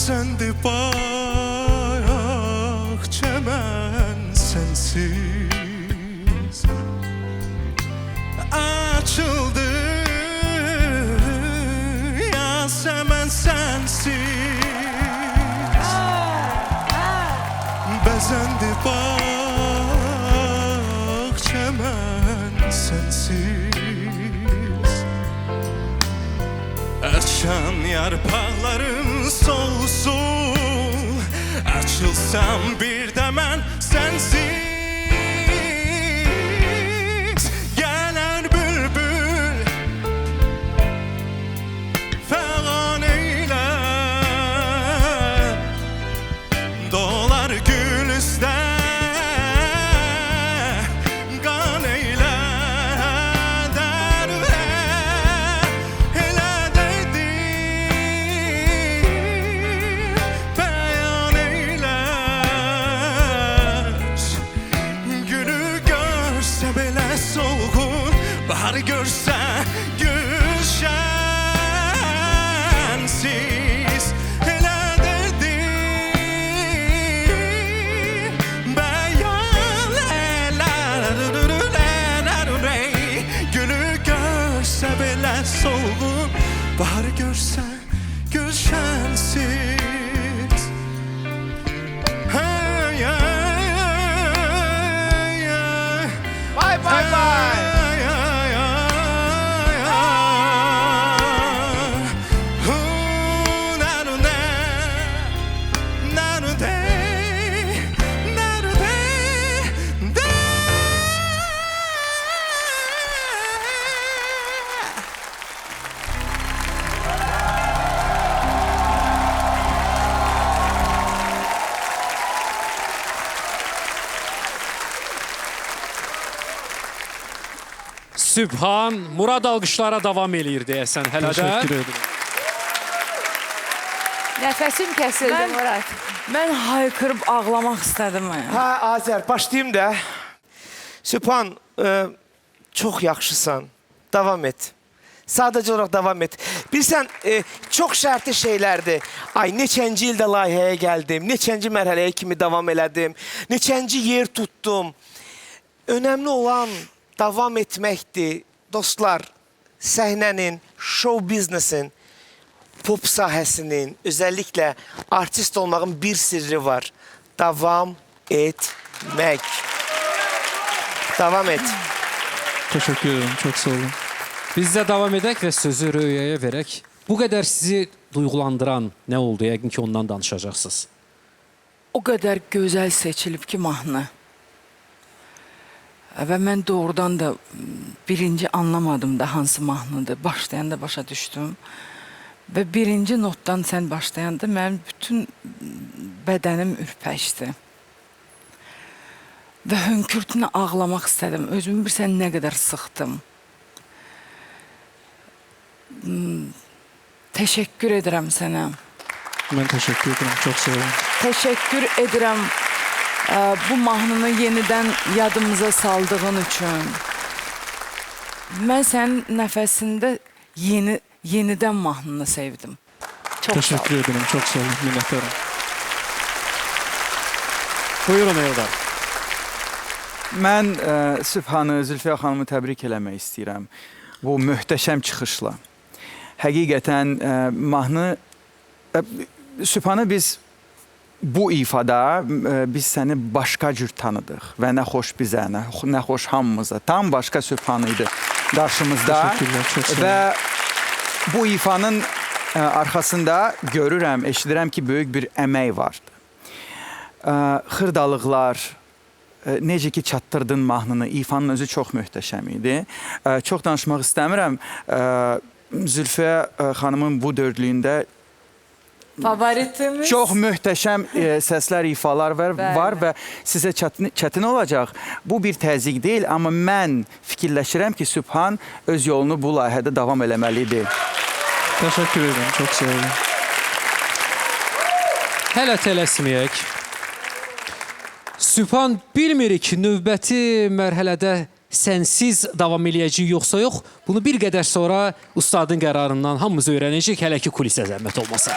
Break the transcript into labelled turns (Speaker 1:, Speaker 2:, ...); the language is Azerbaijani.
Speaker 1: Bəzəndi bağça mən sənsiz Açıldı Yasəmən sənsiz Bəzəndi bağça mən sənsiz Açan yarpaqların solsun Açılsam bir də mən sənsiz Gələr bülbül fəğan eylə Dolar gül üstə qan eylə Dərvə elə dedim bəyan eylə Gülü görsə belə solğun Baharı görsə gülşənsiz Elə dedim bəyan elə Gülü görsə belə solğun Baharı görsə gülşənsiz Hey, hey, hey,
Speaker 2: Bye bye bye.
Speaker 3: Sübhan, Murad alqışlara davam eləyir deyəsən hələ də.
Speaker 1: Təşəkkür ederim.
Speaker 4: Nəfəsim kəsildi Murad.
Speaker 5: Mən haykırıb ağlamaq istədim.
Speaker 2: Ha Azər, başlayayım da. Sübhan, çox yaxşısan. Davam et. Sadəcə olaraq davam et. Bilsən, çox şərtli şeylərdir. Ay, neçənci ildə layihəyə gəldim, neçənci mərhələyə kimi davam elədim, neçənci yer tutdum. Önəmli olan davam etməkdir. Dostlar, səhnənin, show biznesin, pop sahəsinin, özəlliklə artist olmağın bir sirri var. Davam etmək. Davam et.
Speaker 1: Teşekkür ederim. Çok sağ olun.
Speaker 3: Biz də davam edək və sözü Röyəyə verək. Bu qədər sizi duyğulandıran nə oldu? Yəqin ki, ondan danışacaqsınız.
Speaker 5: O qədər gözəl seçilib ki mahnı. Və mən doğrudan da birinci anlamadım da hansı mahnıdır. Başlayanda başa düşdüm. Və birinci notdan sən başlayanda mənim bütün bədənim ürpəşdi. Və hönkürtünə ağlamaq istədim. Özümü bilsən nə qədər sıxdım. Təşəkkür edirəm sənə.
Speaker 1: Ben teşekkür ederim. Çok sağ olun.
Speaker 5: Təşəkkür edirəm bu mahnını yenidən yadımıza saldığın üçün. Mən sənin nəfəsində yenidən mahnını sevdim. Çox sağ ol.
Speaker 1: Teşekkür ederim. Çok sağ olun. Minnettarım.
Speaker 3: Buyurun Eldar.
Speaker 6: Mən Sübhanı, Zülfiyə xanımı təbrik eləmək istəyirəm. Bu möhtəşəm çıxışla. Həqiqətən mahnı... Sübhanı biz bu ifada biz səni başqa cür tanıdıq və nə xoş bizə, nə xoş hamımıza. Tam başqa Sübhanı idi qarşımızda.
Speaker 1: Teşekkürler. Çok sağ olun.
Speaker 6: Və bu ifanın arxasında görürəm, eşidirəm ki, böyük bir əmək vardı. Xırdalıqlar, necə ki çatdırdın mahnını, ifanın özü çox möhtəşəm idi. Çox danışmaq istəmirəm. Zülfiyə xanımın bu dördlüyündə
Speaker 5: Favoritimiz.
Speaker 6: çox möhtəşəm səslər, ifalar var və sizə çətin olacaq. Bu bir təzyiq deyil, amma mən fikirləşirəm ki, Sübhan öz yolunu bu layihədə davam eləməlidir.
Speaker 1: Teşekkür ederim. Çok sağ olun.
Speaker 3: Hələ tələsməyək. Sübhan bilmirik ki, növbəti mərhələdə sənsiz davam eləyəcək yoxsa yox. Bunu bir qədər sonra ustadın qərarından hamımız öyrənəcək. Hələ ki kulisə zəhmət olmasa.